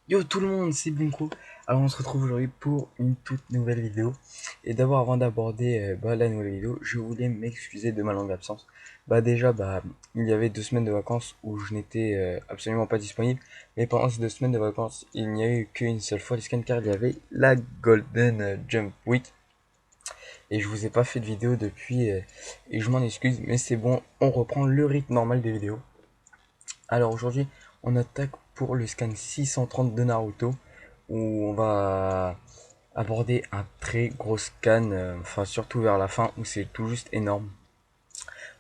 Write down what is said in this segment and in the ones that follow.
Yo tout le monde, c'est Bunko. Alors on se retrouve aujourd'hui pour une toute nouvelle vidéo. Et d'abord avant d'aborder la nouvelle vidéo, je voulais m'excuser de ma longue absence. Il y avait 2 semaines de vacances où je n'étais absolument pas disponible. Mais pendant ces 2 semaines de vacances, il n'y a eu qu'une seule fois les scans car il y avait la Golden Jump Week. Et je vous ai pas fait de vidéo depuis et je m'en excuse, mais c'est bon, on reprend le rythme normal des vidéos. Alors aujourd'hui, on attaque pour le scan 630 de Naruto, où on va aborder un très gros scan, enfin surtout vers la fin, où c'est tout juste énorme.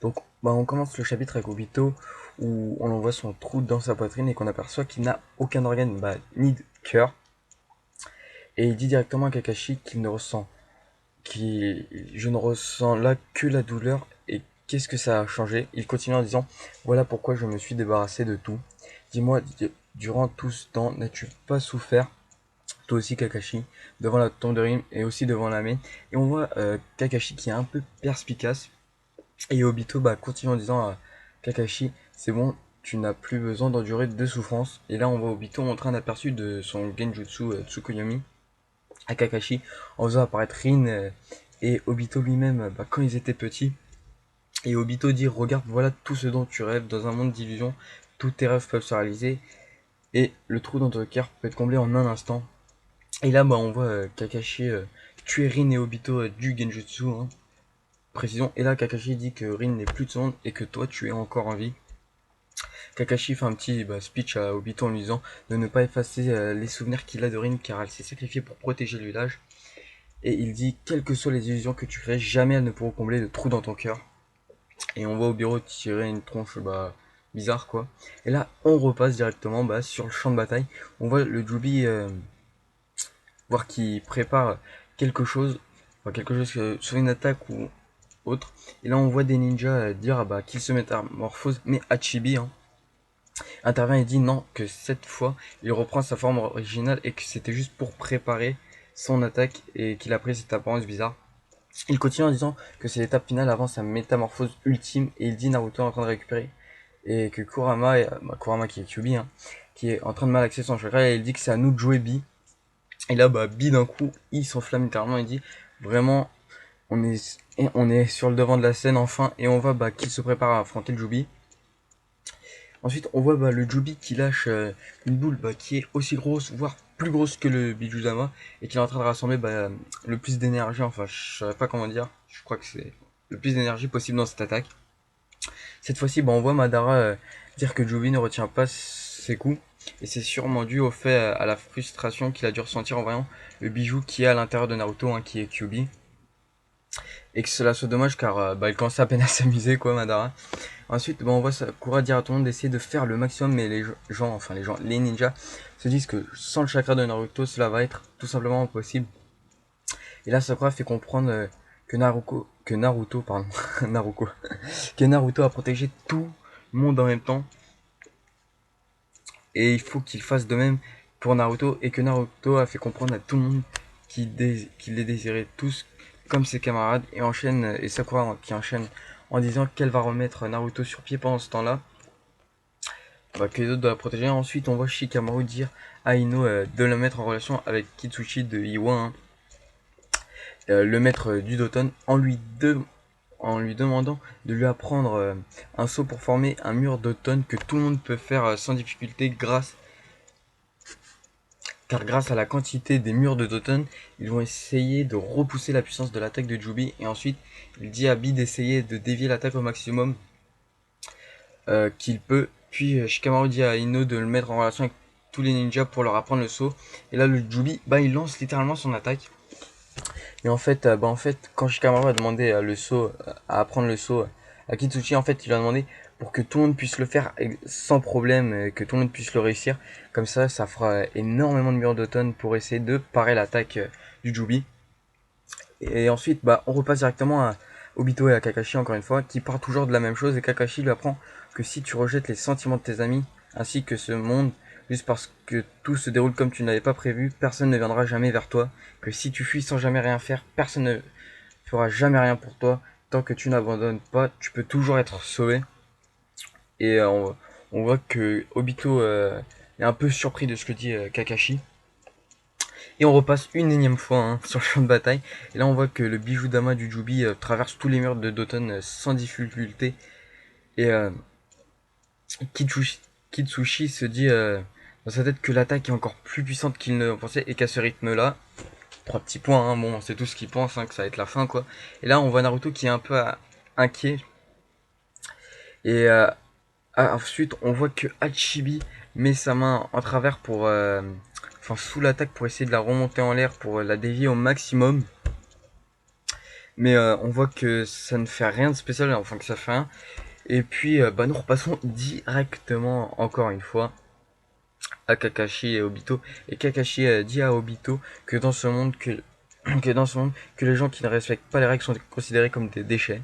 Donc on commence le chapitre avec Obito, où on envoie son trou dans sa poitrine et qu'on aperçoit qu'il n'a aucun organe, ni de cœur. Et il dit directement à Kakashi qu'il ne ressent, je ne ressens là que la douleur et qu'est-ce que ça a changé. Il continue en disant, voilà pourquoi je me suis débarrassé de tout. Dis-moi, durant tout ce temps, n'as-tu pas souffert, toi aussi Kakashi, devant la tombe de Rin et aussi devant la main. Et on voit Kakashi qui est un peu perspicace. Et Obito continue en disant à Kakashi, c'est bon, tu n'as plus besoin d'endurer de souffrance. Et là on voit Obito montrer un aperçu de son Genjutsu Tsukuyomi à Kakashi en faisant apparaître Rin et Obito lui-même quand ils étaient petits. Et Obito dit, regarde, voilà tout ce dont tu rêves dans un monde d'illusions. Tous tes rêves peuvent se réaliser et le trou dans ton cœur peut être comblé en un instant. Et là, on voit Kakashi tuer Rin et Obito du Genjutsu, hein, précision. Et là, Kakashi dit que Rin n'est plus de son monde et que toi, tu es encore en vie. Kakashi fait un petit speech à Obito en lui disant de ne pas effacer les souvenirs qu'il a de Rin car elle s'est sacrifiée pour protéger le village. Et il dit, quelles que soient les illusions que tu crées, jamais elles ne pourront combler le trou dans ton cœur. Et on voit Obito tirer une tronche bizarre quoi. Et là, on repasse directement sur le champ de bataille. On voit le Jubi voir qu'il prépare quelque chose, enfin quelque chose sur une attaque ou autre. Et là, on voit des ninjas dire qu'ils se métamorphosent, mais Hachibi intervient et dit non, que cette fois, il reprend sa forme originale et que c'était juste pour préparer son attaque et qu'il a pris cette apparence bizarre. Il continue en disant que c'est l'étape finale avant sa métamorphose ultime et il dit Naruto est en train de récupérer et que Kurama qui est Kyuubi, hein, qui est en train de malaxer son chakra et il dit que c'est à nous de jouer Bi. Et là, Bi d'un coup, il s'enflamme littéralement et dit vraiment on est sur le devant de la scène enfin et on voit qu'il se prépare à affronter le Jubi. Ensuite, on voit le Jubi qui lâche une boule qui est aussi grosse, voire plus grosse que le Bijuzama, et qui est en train de rassembler le plus d'énergie, enfin je saurais pas comment dire, je crois que c'est le plus d'énergie possible dans cette attaque. Cette fois-ci, on voit Madara dire que Jubi ne retient pas ses coups, et c'est sûrement dû au fait à la frustration qu'il a dû ressentir en voyant le bijou qui est à l'intérieur de Naruto, hein, qui est Kyuubi. Et que cela soit dommage car il commence à peine à s'amuser quoi Madara. Ensuite, on voit Sakura dire à tout le monde d'essayer de faire le maximum, mais les ninjas, se disent que sans le chakra de Naruto, cela va être tout simplement impossible. Et là, Sakura fait comprendre que Naruto, pardon, Naruto, que Naruto a protégé tout le monde en même temps, et il faut qu'il fasse de même pour Naruto, et que Naruto a fait comprendre à tout le monde qu'il les désirait tous comme ses camarades, et Sakura qui enchaîne en disant qu'elle va remettre Naruto sur pied pendant ce temps-là, que les autres doivent protéger. Ensuite, on voit Shikamaru dire à Ino de le mettre en relation avec Kitsuchi de Iwa, hein, le maître du Doton, en lui demandant de lui apprendre un saut pour former un mur d'automne que tout le monde peut faire sans difficulté car grâce à la quantité des murs de Doton, ils vont essayer de repousser la puissance de l'attaque de Jubi et ensuite il dit à Bi d'essayer de dévier l'attaque au maximum qu'il peut. Puis Shikamaru dit à Ino de le mettre en relation avec tous les ninjas pour leur apprendre le saut. Et là, le Jubi, il lance littéralement son attaque. Et en fait, quand Shikamaru a demandé à apprendre le saut à Kitsuchi, en fait, il lui a demandé pour que tout le monde puisse le faire sans problème, que tout le monde puisse le réussir. Comme ça fera énormément de murs d'automne pour essayer de parer l'attaque du Jubi. Et ensuite, on repasse directement à Obito et à Kakashi, encore une fois, qui parlent toujours de la même chose. Et Kakashi lui apprend que si tu rejettes les sentiments de tes amis, ainsi que ce monde, juste parce que tout se déroule comme tu n'avais pas prévu, personne ne viendra jamais vers toi. Que si tu fuis sans jamais rien faire, personne ne fera jamais rien pour toi. Tant que tu n'abandonnes pas, tu peux toujours être sauvé. Et on voit que Obito est un peu surpris de ce que dit Kakashi. Et on repasse une énième fois hein, sur le champ de bataille. Et là on voit que le bijou d'Ama du Jubi traverse tous les murs de Doton sans difficulté. Et Kitsushi, Kitsushi se dit dans sa tête que l'attaque est encore plus puissante qu'il ne pensait et qu'à ce rythme-là, 3 petits points, hein, bon c'est tout ce qu'il pense, hein, que ça va être la fin quoi. Et là on voit Naruto qui est un peu inquiet. Et ensuite on voit que Hachibi met sa main en travers pour... enfin sous l'attaque pour essayer de la remonter en l'air, pour la dévier au maximum. Mais on voit que ça ne fait rien de spécial, enfin que ça fait rien. Et puis bah, nous repassons directement encore une fois à Kakashi et Obito. Et Kakashi dit à Obito que dans ce monde que les gens qui ne respectent pas les règles sont considérés comme des déchets.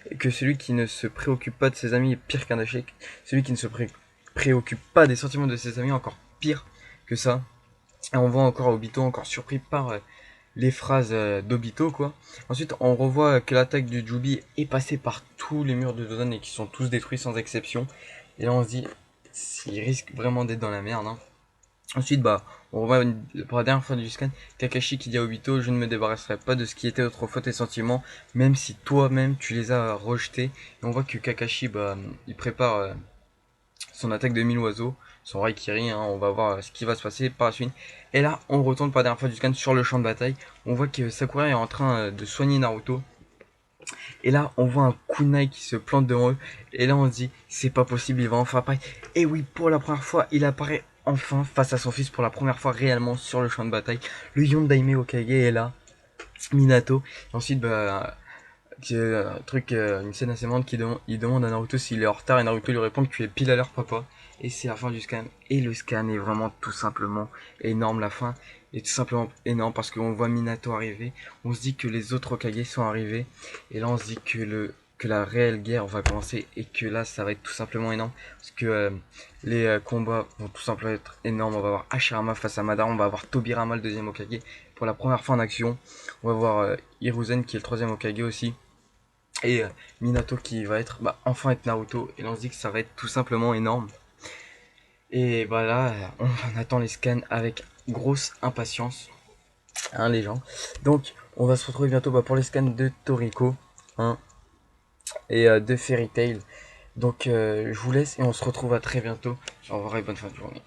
Et que celui qui ne se préoccupe pas de ses amis est pire qu'un déchet. Celui qui ne se préoccupe pas des sentiments de ses amis est encore pire que ça. Et on voit encore Obito encore surpris par les phrases d'Obito quoi. Ensuite on revoit que l'attaque du Jubi est passée par tous les murs de Dodon et qui sont tous détruits sans exception. Et là on se dit s'il risque vraiment d'être dans la merde hein. Ensuite bah on revoit pour la dernière fois du scan Kakashi qui dit à Obito je ne me débarrasserai pas de ce qui était autrefois tes sentiments même si toi-même tu les as rejetés. Et on voit que Kakashi bah il prépare son attaque de 1000 oiseaux, son Raikiri, hein, on va voir ce qui va se passer par la suite. Et là, on retourne pour la dernière fois du scan sur le champ de bataille. On voit que Sakura est en train de soigner Naruto. Et là, on voit un kunai qui se plante devant eux. Et là, on se dit, c'est pas possible, il va enfin apparaître. Et oui, pour la première fois, il apparaît enfin face à son fils pour la première fois réellement sur le champ de bataille. Le Yondaime Hokage est là, Minato. Et ensuite, bah, une scène assez marrante il demande à Naruto s'il est en retard et Naruto lui répond que tu es pile à l'heure papa. Et c'est la fin du scan. Et le scan est vraiment tout simplement énorme. La fin est tout simplement énorme parce qu'on voit Minato arriver. On se dit que les autres Hokage sont arrivés. Et là on se dit que la réelle guerre va commencer et que là ça va être tout simplement énorme. Parce que les combats vont tout simplement être énormes. On va avoir Hashirama face à Madara. On va avoir Tobirama le deuxième Hokage pour la première fois en action. On va voir Hiruzen qui est le troisième Hokage aussi. Et Minato qui va être enfin être Naruto. Et là on se dit que ça va être tout simplement énorme. Et bah là on attend les scans avec grosse impatience. Hein les gens. Donc on va se retrouver bientôt pour les scans de Toriko. Hein, et de Fairy Tail. Donc je vous laisse et on se retrouve à très bientôt. Au revoir et bonne fin de journée.